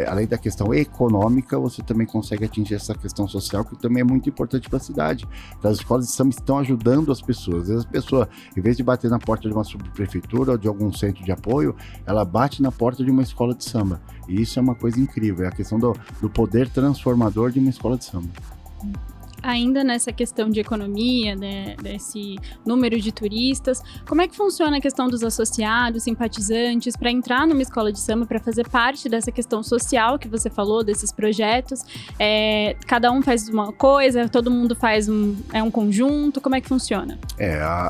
além da questão econômica, você também consegue atingir essa questão social, que também é muito importante para a cidade. Então, as escolas de samba estão ajudando as pessoas. Às vezes a pessoa, em vez de bater na porta de uma subprefeitura ou de algum centro de apoio, ela bate na porta de uma escola de samba. E isso é uma coisa incrível, é a questão do poder transformador de uma escola de samba. Ainda nessa questão de economia, né, desse número de turistas, como é que funciona a questão dos associados, simpatizantes, para entrar numa escola de samba, para fazer parte dessa questão social que você falou, desses projetos? Cada um faz uma coisa, todo mundo faz um conjunto, como é que funciona?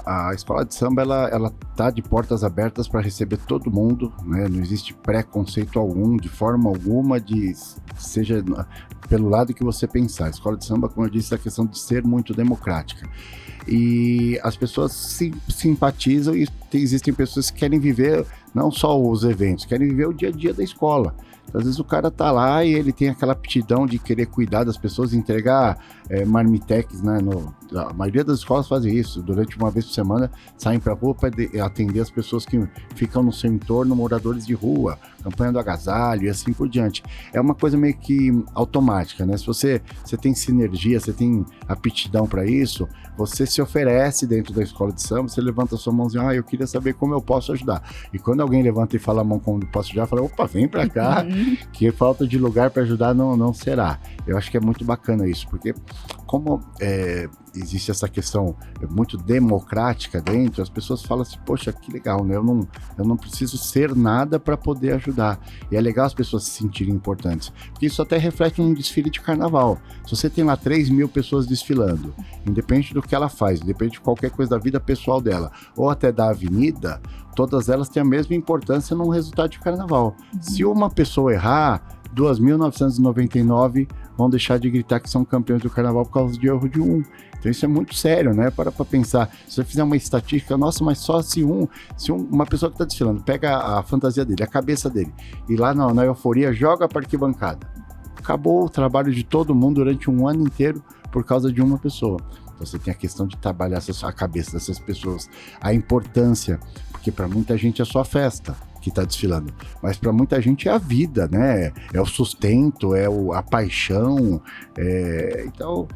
A escola de samba, ela tá de portas abertas para receber todo mundo, né? Não existe preconceito algum, de forma alguma, seja pelo lado que você pensar. A escola de samba, como eu disse, é a questão de ser muito democrática. E as pessoas simpatizam e existem pessoas que querem viver não só os eventos, querem viver o dia a dia da escola. Às vezes o cara tá lá e ele tem aquela aptidão de querer cuidar das pessoas, entregar marmitex, né? A maioria das escolas fazem isso. Durante uma vez por semana, saem pra rua para atender as pessoas que ficam no seu entorno, moradores de rua, campanha do agasalho e assim por diante. É uma coisa meio que automática, né? Se você tem sinergia, você tem aptidão para isso, você se oferece dentro da escola de samba, você levanta a sua mãozinha, eu queria saber como eu posso ajudar. E quando alguém levanta e fala a mão como eu posso ajudar, fala, opa, vem pra cá, que falta de lugar para ajudar não será. Eu acho que é muito bacana isso, porque como existe essa questão muito democrática dentro, as pessoas falam assim, poxa, que legal, né? Eu não preciso ser nada para poder ajudar. E é legal as pessoas se sentirem importantes, porque isso até reflete um desfile de carnaval. Se você tem lá 3.000 pessoas desfilando, independente do que ela faz, independente de qualquer coisa da vida pessoal dela, ou até da avenida, todas elas têm a mesma importância num resultado de carnaval. Se uma pessoa errar, 2.999 vão deixar de gritar que são campeões do carnaval por causa de erro de um. Então isso é muito sério, né? Para pensar. Se você fizer uma estatística, nossa, mas só se uma pessoa que está desfilando pega a fantasia dele, a cabeça dele, e lá na euforia joga para a arquibancada. Acabou o trabalho de todo mundo durante um ano inteiro por causa de uma pessoa. Então você tem a questão de trabalhar a cabeça dessas pessoas, a importância, porque para muita gente é só festa que está desfilando, mas para muita gente é a vida, né? É o sustento, a paixão, então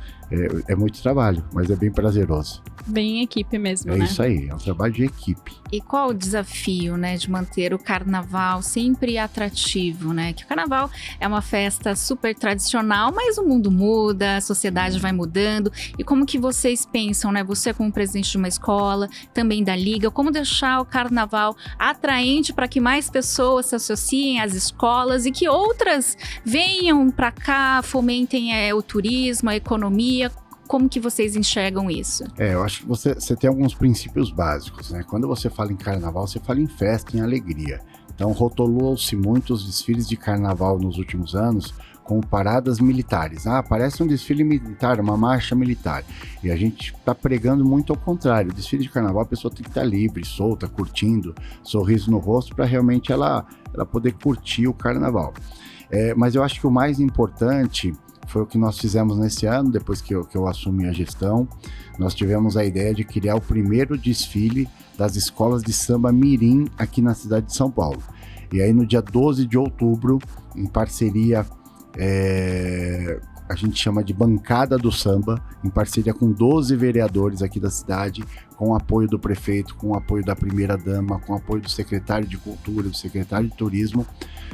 é muito trabalho, mas é bem prazeroso. Bem equipe mesmo, né? É isso aí, é um trabalho de equipe. E qual o desafio, né, de manter o carnaval sempre atrativo, né? Que o carnaval é uma festa super tradicional, mas o mundo muda, a sociedade vai mudando. E como que vocês pensam, né? Você como presidente de uma escola, também da Liga, como deixar o carnaval atraente para que mais pessoas se associem às escolas e que outras venham para cá, fomentem o turismo, a economia. como que vocês enxergam isso? Eu acho que você tem alguns princípios básicos, né? Quando você fala em carnaval, você fala em festa, em alegria. Então, rotulou-se muito os desfiles de carnaval nos últimos anos com paradas militares. Parece um desfile militar, uma marcha militar. E a gente está pregando muito ao contrário. O desfile de carnaval, a pessoa tem que estar livre, solta, curtindo, sorriso no rosto, para realmente ela poder curtir o carnaval. Mas eu acho que o mais importante foi o que nós fizemos nesse ano, depois que eu assumi a gestão. Nós tivemos a ideia de criar o primeiro desfile das escolas de samba mirim aqui na cidade de São Paulo. E aí no dia 12 de outubro, em parceria, a gente chama de Bancada do Samba, em parceria com 12 vereadores aqui da cidade, com o apoio do prefeito, com o apoio da primeira-dama, com o apoio do secretário de Cultura, do secretário de Turismo.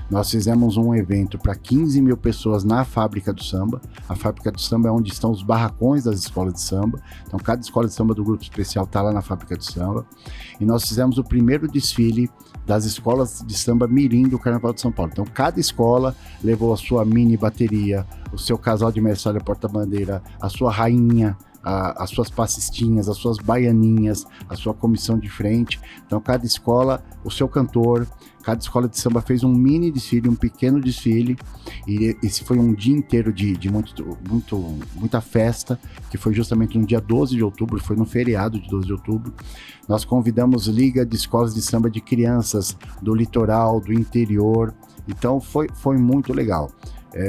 Nós fizemos um evento para 15 mil pessoas na Fábrica do Samba. A Fábrica do Samba é onde estão os barracões das escolas de samba. Então, cada escola de samba do Grupo Especial está lá na Fábrica do Samba. E nós fizemos o primeiro desfile das escolas de samba mirim do Carnaval de São Paulo. Então, cada escola levou a sua mini bateria, o seu casal de mestre porta-bandeira, a sua rainha, as suas passistinhas, as suas baianinhas, a sua comissão de frente. Então, cada escola, o seu cantor, cada escola de samba fez um mini desfile, um pequeno desfile, e esse foi um dia inteiro de muita festa, que foi justamente no dia 12 de outubro, foi no feriado de 12 de outubro. Nós convidamos Liga de Escolas de Samba de Crianças do litoral, do interior, então foi muito legal.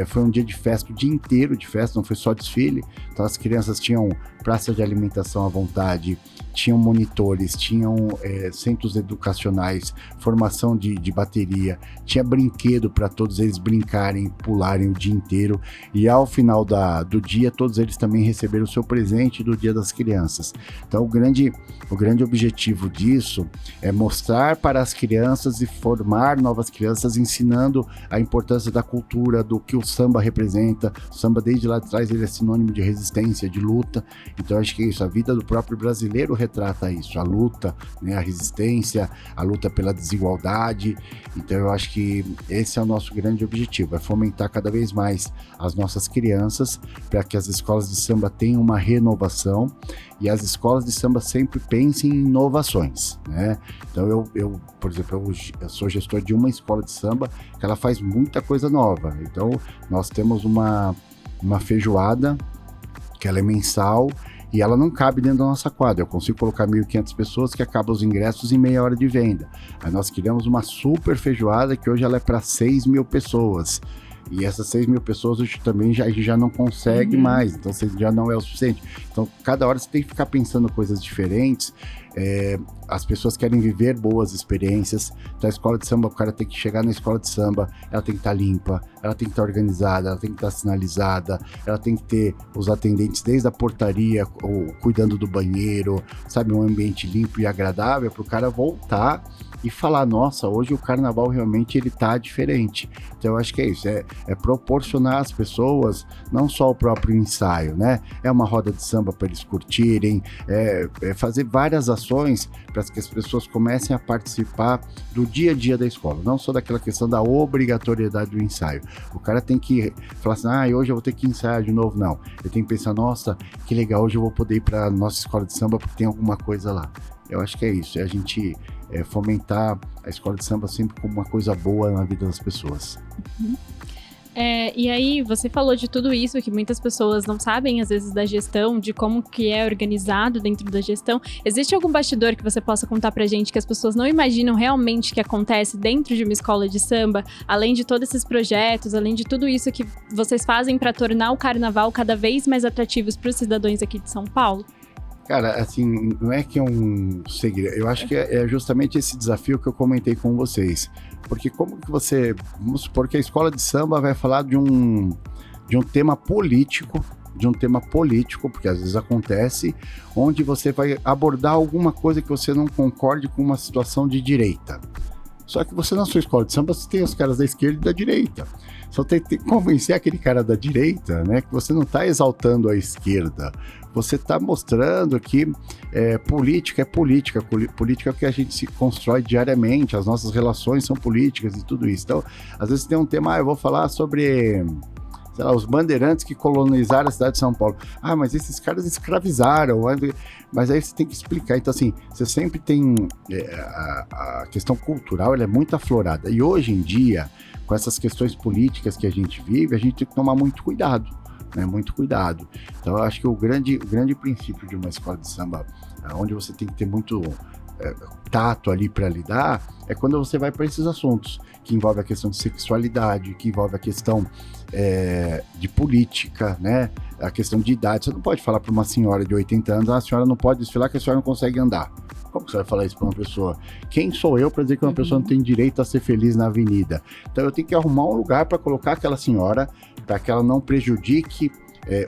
Foi um dia de festa, o dia inteiro de festa, não foi só desfile. Então as crianças tinham praça de alimentação à vontade, tinham monitores, tinham centros educacionais, formação de bateria, tinha brinquedo para todos eles brincarem, pularem o dia inteiro. E ao final do dia, todos eles também receberam o seu presente do Dia das Crianças. Então o grande objetivo disso é mostrar para as crianças e formar novas crianças, ensinando a importância da cultura, do que o samba representa. O samba desde lá de trás ele é sinônimo de resistência, de luta. Então acho que é isso, a vida do próprio brasileiro retrata isso, a luta, né, a resistência, a luta pela desigualdade. Então eu acho que esse é o nosso grande objetivo, é fomentar cada vez mais as nossas crianças para que as escolas de samba tenham uma renovação e as escolas de samba sempre pensem em inovações, né? Então eu, por exemplo, eu sou gestor de uma escola de samba que ela faz muita coisa nova. Então nós temos uma feijoada que ela é mensal e ela não cabe dentro da nossa quadra. Eu consigo colocar 1.500 pessoas, que acaba os ingressos em meia hora de venda. Aí nós criamos uma super feijoada que hoje ela é para 6.000 pessoas. E essas 6.000 pessoas hoje também já não consegue mais, então já não é o suficiente. Então, cada hora você tem que ficar pensando coisas diferentes. As pessoas querem viver boas experiências. Então, a escola de samba, o cara tem que chegar na escola de samba, ela tem que estar limpa, ela tem que estar organizada, ela tem que estar sinalizada, ela tem que ter os atendentes desde a portaria, ou cuidando do banheiro, sabe, um ambiente limpo e agradável para o cara voltar e falar, nossa, hoje o carnaval realmente ele tá diferente. Então eu acho que é isso, é proporcionar às pessoas não só o próprio ensaio, né? É uma roda de samba para eles curtirem, é fazer várias ações para que as pessoas comecem a participar do dia a dia da escola, não só daquela questão da obrigatoriedade do ensaio. O cara tem que falar assim, hoje eu vou ter que ensaiar de novo, não. Ele tem que pensar, nossa, que legal, hoje eu vou poder ir para nossa escola de samba porque tem alguma coisa lá. Eu acho que é isso, é a gente fomentar a escola de samba sempre como uma coisa boa na vida das pessoas. Uhum. E aí, você falou de tudo isso, que muitas pessoas não sabem, às vezes, da gestão, de como que é organizado dentro da gestão. Existe algum bastidor que você possa contar pra gente que as pessoas não imaginam realmente que acontece dentro de uma escola de samba, além de todos esses projetos, além de tudo isso que vocês fazem para tornar o carnaval cada vez mais atrativos para os cidadãos aqui de São Paulo? Cara, assim, não é que é um segredo, eu acho que é justamente esse desafio que eu comentei com vocês, porque como que vamos supor que a escola de samba vai falar de um tema político, porque às vezes acontece, onde você vai abordar alguma coisa que você não concorde com uma situação de direita. Só que você, na sua escola de samba, você tem os caras da esquerda e da direita. Só tem que convencer aquele cara da direita, né, que você não está exaltando a esquerda. Você está mostrando que política é política. Política é o que a gente se constrói diariamente. As nossas relações são políticas e tudo isso. Então, às vezes tem um tema, eu vou falar sobre, sei lá, os bandeirantes que colonizaram a cidade de São Paulo. Ah, mas esses caras escravizaram, mas aí você tem que explicar. Então, assim, você sempre tem a questão cultural, ela é muito aflorada. E hoje em dia, com essas questões políticas que a gente vive, a gente tem que tomar muito cuidado, né? Muito cuidado. Então, eu acho que o grande princípio de uma escola de samba, onde você tem que ter muito tato ali para lidar, é quando você vai para esses assuntos, que envolve a questão de sexualidade, que envolve a questão de política, né? A questão de idade. Você não pode falar para uma senhora de 80 anos, a senhora não pode desfilar que a senhora não consegue andar. Como que você vai falar isso para uma pessoa? Quem sou eu para dizer que uma pessoa não tem direito a ser feliz na avenida? Então eu tenho que arrumar um lugar para colocar aquela senhora, para que ela não prejudique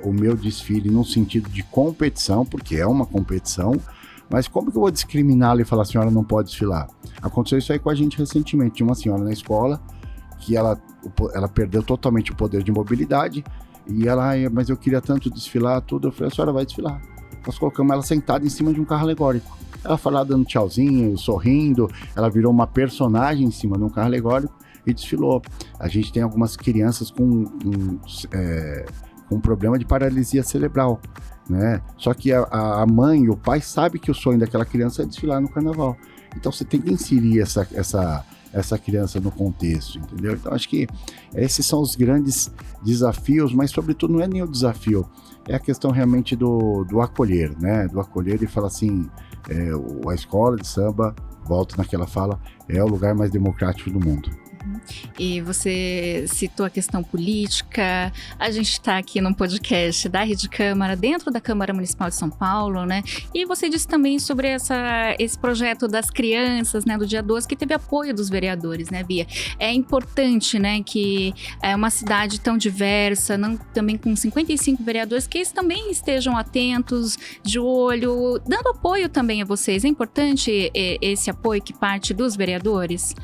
o meu desfile num sentido de competição, porque é uma competição. Mas como que eu vou discriminá-la e falar, a senhora não pode desfilar? Aconteceu isso aí com a gente recentemente. Tinha uma senhora na escola que ela perdeu totalmente o poder de mobilidade e ela, mas eu queria tanto desfilar, tudo. Eu falei, a senhora vai desfilar. Nós colocamos ela sentada em cima de um carro alegórico. Ela foi lá dando tchauzinho, sorrindo, ela virou uma personagem em cima de um carro alegórico e desfilou. A gente tem algumas crianças com problema de paralisia cerebral, né? Só que a mãe e o pai sabem que o sonho daquela criança é desfilar no carnaval. Então você tem que inserir essa criança no contexto, entendeu? Então acho que esses são os grandes desafios, mas sobretudo não é nem o desafio, é a questão realmente do acolher, né? Do acolher e falar assim, a escola de samba, volto naquela fala, é o lugar mais democrático do mundo. E você citou a questão política, a gente está aqui num podcast da Rede Câmara, dentro da Câmara Municipal de São Paulo, né? E você disse também sobre esse projeto das crianças, né, do dia 12, que teve apoio dos vereadores, né, Bia? É importante, né, que uma cidade tão diversa, também com 55 vereadores, que eles também estejam atentos, de olho, dando apoio também a vocês. É importante esse apoio que parte dos vereadores?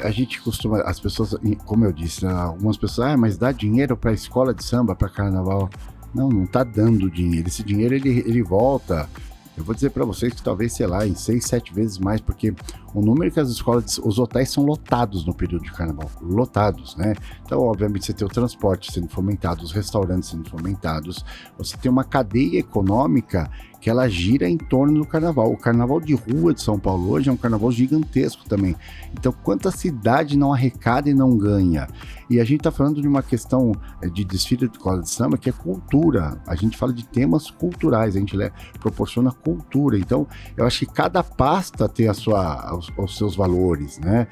A gente costuma, as pessoas, como eu disse, né, algumas pessoas, mas dá dinheiro para a escola de samba, para carnaval. Não tá dando dinheiro. Esse dinheiro ele volta. Eu vou dizer para vocês que talvez, sei lá, em 6, 7 vezes mais, porque o número que as escolas, os hotéis são lotados no período de carnaval, lotados, né? Então, obviamente, você tem o transporte sendo fomentado, os restaurantes sendo fomentados, você tem uma cadeia econômica que ela gira em torno do carnaval. O carnaval de rua de São Paulo hoje é um carnaval gigantesco também. Então, quanta cidade não arrecada e não ganha? E a gente está falando de uma questão de desfile de escola de samba que é cultura. A gente fala de temas culturais, a gente proporciona cultura. Então, eu acho que cada pasta tem os seus valores, né?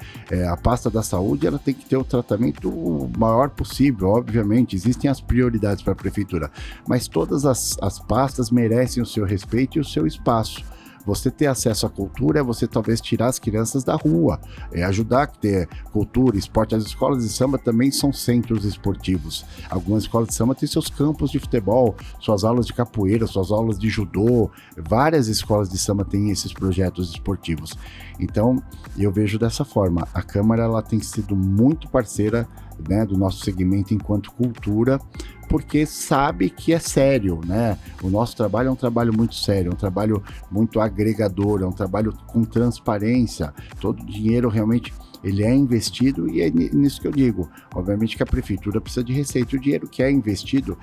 A pasta da saúde, ela tem que ter o tratamento maior possível, obviamente. Existem as prioridades para a prefeitura, mas todas as pastas merecem o seu respeito e o seu espaço. Você ter acesso à cultura é você talvez tirar as crianças da rua, ajudar a ter cultura, esporte. As escolas de samba também são centros esportivos. Algumas escolas de samba têm seus campos de futebol, suas aulas de capoeira, suas aulas de judô. Várias escolas de samba têm esses projetos esportivos. Então, eu vejo dessa forma. A Câmara ela tem sido muito parceira, né, do nosso segmento enquanto cultura, porque sabe que é sério, né? O nosso trabalho é um trabalho muito sério, é um trabalho muito agregador, é um trabalho com transparência. Todo o dinheiro realmente ele é investido e é nisso que eu digo. Obviamente que a prefeitura precisa de receita. O dinheiro que é investido,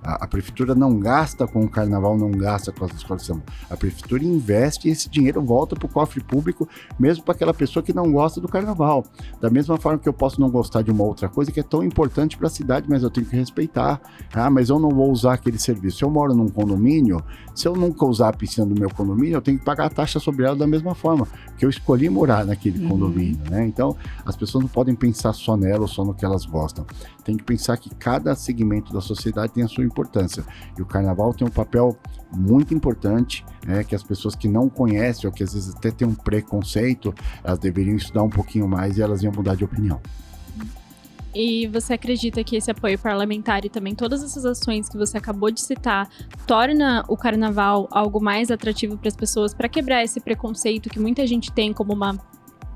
a prefeitura não gasta com o carnaval, não gasta com as escolas de samba. A prefeitura investe e esse dinheiro volta para o cofre público, mesmo para aquela pessoa que não gosta do carnaval. Da mesma forma que eu posso não gostar de uma outra coisa que é tão importante para a cidade, mas eu tenho que respeitar. Mas eu não vou usar aquele serviço. Se eu moro num condomínio, se eu nunca usar a piscina do meu condomínio, eu tenho que pagar a taxa sobre ela da mesma forma, porque eu escolhi morar naquele condomínio, né? Então, as pessoas não podem pensar só nela ou só no que elas gostam. Tem que pensar que cada segmento da sociedade tem a sua importância. E o carnaval tem um papel muito importante, que as pessoas que não conhecem ou que às vezes até têm um preconceito, elas deveriam estudar um pouquinho mais e elas iam mudar de opinião. E você acredita que esse apoio parlamentar e também todas essas ações que você acabou de citar torna o carnaval algo mais atrativo para as pessoas, para quebrar esse preconceito que muita gente tem como uma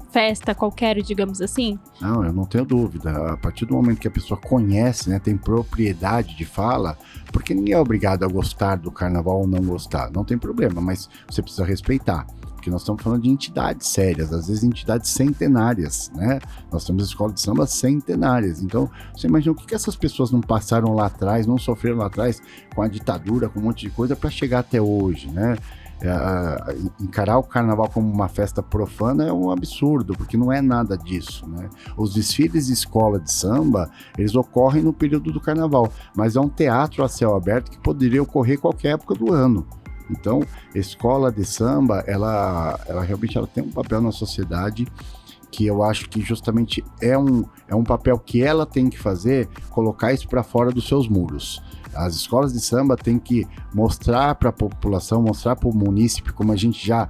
festa qualquer, digamos assim? Não, eu não tenho dúvida. A partir do momento que a pessoa conhece, né, tem propriedade de fala, porque ninguém é obrigado a gostar do carnaval ou não gostar. Não tem problema, mas você precisa respeitar. porque nós estamos falando de entidades sérias, às vezes entidades centenárias, né? Nós temos escolas de samba centenárias. Então, você imagina o que essas pessoas não passaram lá atrás, não sofreram lá atrás com a ditadura, com um monte de coisa para chegar até hoje, né? Encarar o carnaval como uma festa profana é um absurdo, porque não é nada disso, né? Os desfiles de escola de samba, eles ocorrem no período do carnaval, mas é um teatro a céu aberto que poderia ocorrer qualquer época do ano. Então, a escola de samba, ela realmente tem um papel na sociedade que eu acho que justamente é um papel que ela tem que fazer, colocar isso para fora dos seus muros. As escolas de samba têm que mostrar para a população, mostrar para o munícipe, como a gente já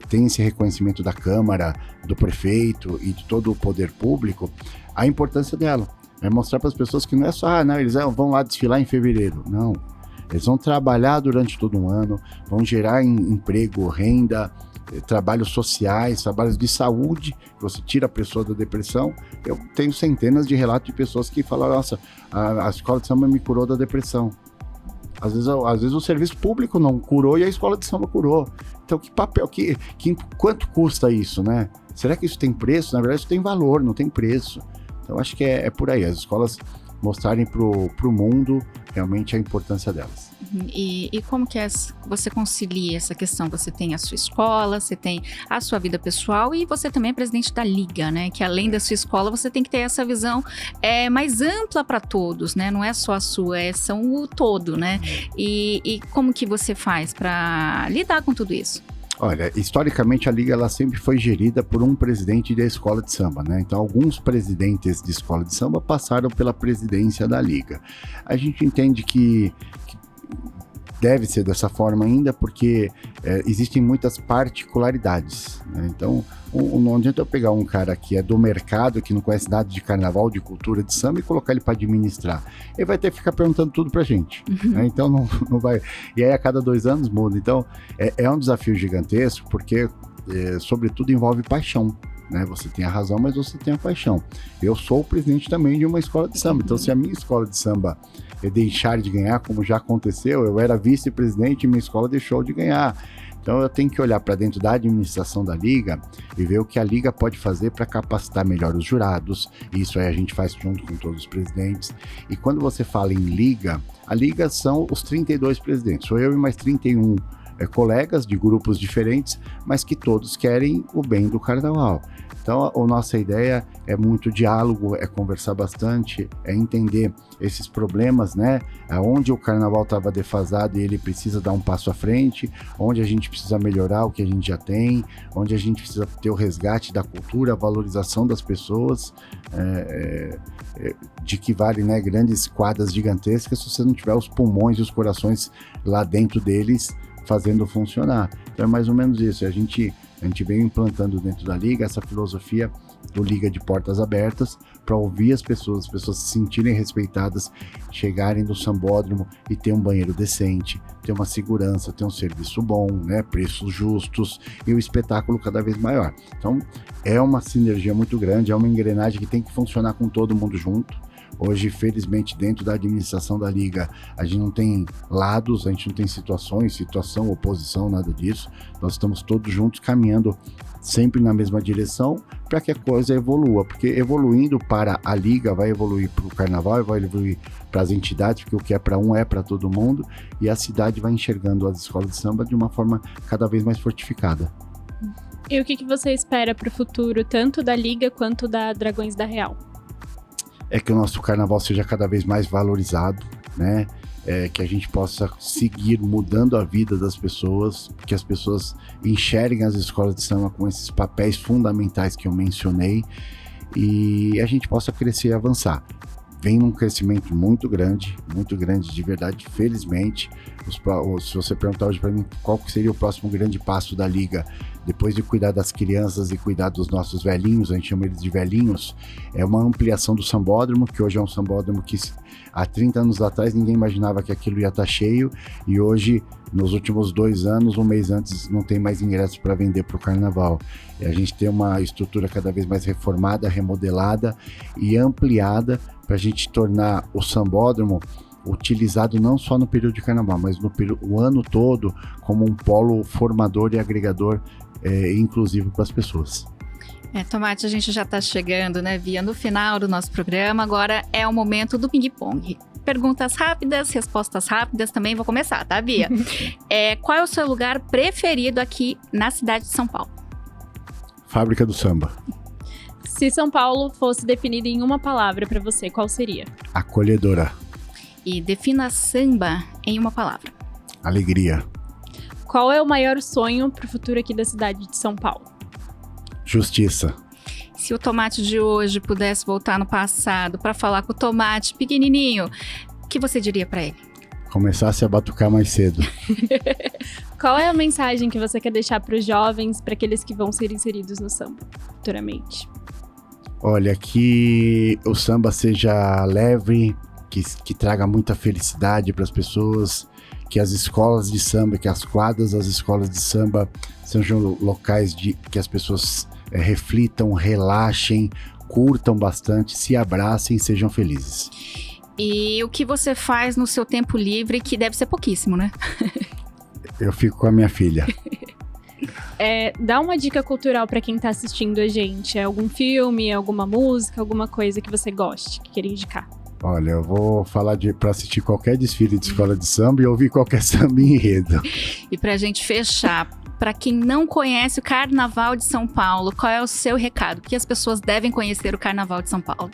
tem esse reconhecimento da Câmara, do prefeito e de todo o poder público, a importância dela. É mostrar para as pessoas que não é só, não, eles vão lá desfilar em fevereiro. Não, eles vão trabalhar durante todo um ano, vão gerar emprego, renda, trabalhos sociais, trabalhos de saúde, você tira a pessoa da depressão. Eu tenho centenas de relatos de pessoas que falam, nossa, a escola de samba me curou da depressão. Às vezes o serviço público não curou e a escola de samba curou. Então que papel, quanto custa isso, né? Será que isso tem preço? Na verdade isso tem valor, não tem preço. Então acho que é por aí, as escolas mostrarem pro mundo realmente a importância delas. E como que você concilia essa questão? Você tem a sua escola, você tem a sua vida pessoal e você também é presidente da Liga, né? Que além da sua escola, você tem que ter essa visão mais ampla para todos, né? Não é só a sua, são o todo, né? E como que você faz para lidar com tudo isso? Olha, historicamente a Liga ela sempre foi gerida por um presidente da escola de samba, né? Então alguns presidentes de escola de samba passaram pela presidência da Liga. A gente entende que deve ser dessa forma ainda, porque existem muitas particularidades, né? Então, não adianta eu pegar um cara que é do mercado, que não conhece nada de carnaval, de cultura, de samba, e colocar ele para administrar. Ele vai ter que ficar perguntando tudo pra gente, né? Então, não vai... E aí, a cada 2 anos, muda. Então, é um desafio gigantesco, porque, sobretudo, envolve paixão, né? Você tem a razão, mas você tem a paixão. Eu sou o presidente também de uma escola de samba, então se a minha escola de samba deixar de ganhar, como já aconteceu, eu era vice-presidente e minha escola deixou de ganhar. Então eu tenho que olhar para dentro da administração da Liga e ver o que a Liga pode fazer para capacitar melhor os jurados. Isso aí a gente faz junto com todos os presidentes. E quando você fala em Liga, a Liga são os 32 presidentes, sou eu e mais 31 colegas de grupos diferentes, mas que todos querem o bem do carnaval. Então, a nossa ideia é muito diálogo, é conversar bastante, é entender esses problemas, né? Onde o carnaval estava defasado e ele precisa dar um passo à frente, onde a gente precisa melhorar o que a gente já tem, onde a gente precisa ter o resgate da cultura, a valorização das pessoas, de que vale, né, grandes quadras gigantescas se você não tiver os pulmões e os corações lá dentro deles fazendo funcionar. Então é mais ou menos isso, a gente veio implantando dentro da Liga essa filosofia do Liga de portas abertas para ouvir as pessoas se sentirem respeitadas, chegarem no sambódromo e ter um banheiro decente, ter uma segurança, ter um serviço bom, né, preços justos e o espetáculo cada vez maior. Então é uma sinergia muito grande, é uma engrenagem que tem que funcionar com todo mundo junto. Hoje, felizmente, dentro da administração da Liga, a gente não tem lados, a gente não tem situação, oposição, nada disso. Nós estamos todos juntos caminhando sempre na mesma direção para que a coisa evolua, porque evoluindo para a Liga vai evoluir para o Carnaval, vai evoluir para as entidades, porque o que é para um é para todo mundo, e a cidade vai enxergando as escolas de samba de uma forma cada vez mais fortificada. E o que você espera para o futuro, tanto da Liga quanto da Dragões da Real? É que o nosso carnaval seja cada vez mais valorizado, né? Que a gente possa seguir mudando a vida das pessoas, que as pessoas enxerguem as escolas de samba com esses papéis fundamentais que eu mencionei e a gente possa crescer e avançar. Vem num crescimento muito grande de verdade, felizmente. Se você perguntar hoje para mim qual seria o próximo grande passo da Liga, depois de cuidar das crianças e cuidar dos nossos velhinhos, a gente chama eles de velhinhos, é uma ampliação do sambódromo, que hoje é um sambódromo que há 30 anos atrás ninguém imaginava que aquilo ia estar cheio, e hoje, nos últimos 2 anos, um mês antes, não tem mais ingressos para vender para o carnaval. E a gente tem uma estrutura cada vez mais reformada, remodelada e ampliada para a gente tornar o sambódromo utilizado não só no período de carnaval, mas o ano todo como um polo formador e agregador inclusivo para as pessoas. Tomate, a gente já está chegando, né, Bia, no final do nosso programa. Agora é o momento do ping-pong. Perguntas rápidas, respostas rápidas também. Vou começar, tá, Bia? Qual é o seu lugar preferido aqui na cidade de São Paulo? Fábrica do Samba. Se São Paulo fosse definida em uma palavra para você, qual seria? Acolhedora. E defina samba em uma palavra. Alegria. Qual é o maior sonho para o futuro aqui da cidade de São Paulo? Justiça. Se o Tomate de hoje pudesse voltar no passado para falar com o Tomate pequenininho, o que você diria para ele? Começasse a batucar mais cedo. Qual é a mensagem que você quer deixar para os jovens, para aqueles que vão ser inseridos no samba futuramente? Olha, que o samba seja leve, que traga muita felicidade para as pessoas, que as escolas de samba, que as quadras das escolas de samba sejam locais que as pessoas reflitam, relaxem, curtam bastante, se abracem e sejam felizes. E o que você faz no seu tempo livre, que deve ser pouquíssimo, né? Eu fico com a minha filha. Dá uma dica cultural para quem tá assistindo a gente. Algum filme, alguma música, alguma coisa que você goste, que queira indicar? Olha, eu vou falar para assistir qualquer desfile de escola de samba e ouvir qualquer samba em enredo. E pra gente fechar, para quem não conhece o Carnaval de São Paulo, qual é o seu recado? Que as pessoas devem conhecer o Carnaval de São Paulo?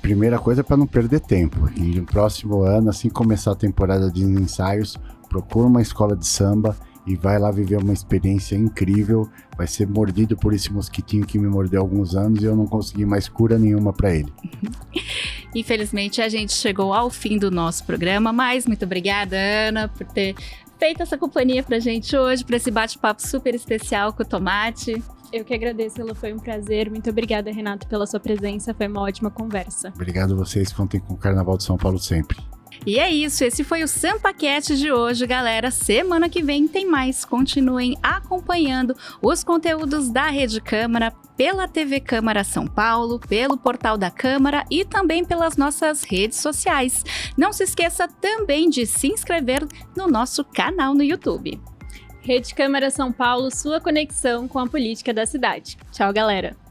Primeira coisa é para não perder tempo. E no próximo ano, assim começar a temporada de ensaios, procura uma escola de samba e vai lá viver uma experiência incrível. Vai ser mordido por esse mosquitinho que me mordeu há alguns anos e eu não consegui mais cura nenhuma para ele. Infelizmente, a gente chegou ao fim do nosso programa, mas muito obrigada, Ana, por ter feito essa companhia pra gente hoje, para esse bate-papo super especial com o Tomate. Eu que agradeço, Ela, foi um prazer. Muito obrigada, Renato, pela sua presença, foi uma ótima conversa. Obrigado a vocês, contem com o Carnaval de São Paulo sempre. E é isso, esse foi o Sampaquete de hoje, galera. Semana que vem tem mais. Continuem acompanhando os conteúdos da Rede Câmara pela TV Câmara São Paulo, pelo portal da Câmara e também pelas nossas redes sociais. Não se esqueça também de se inscrever no nosso canal no YouTube. Rede Câmara São Paulo, sua conexão com a política da cidade. Tchau, galera!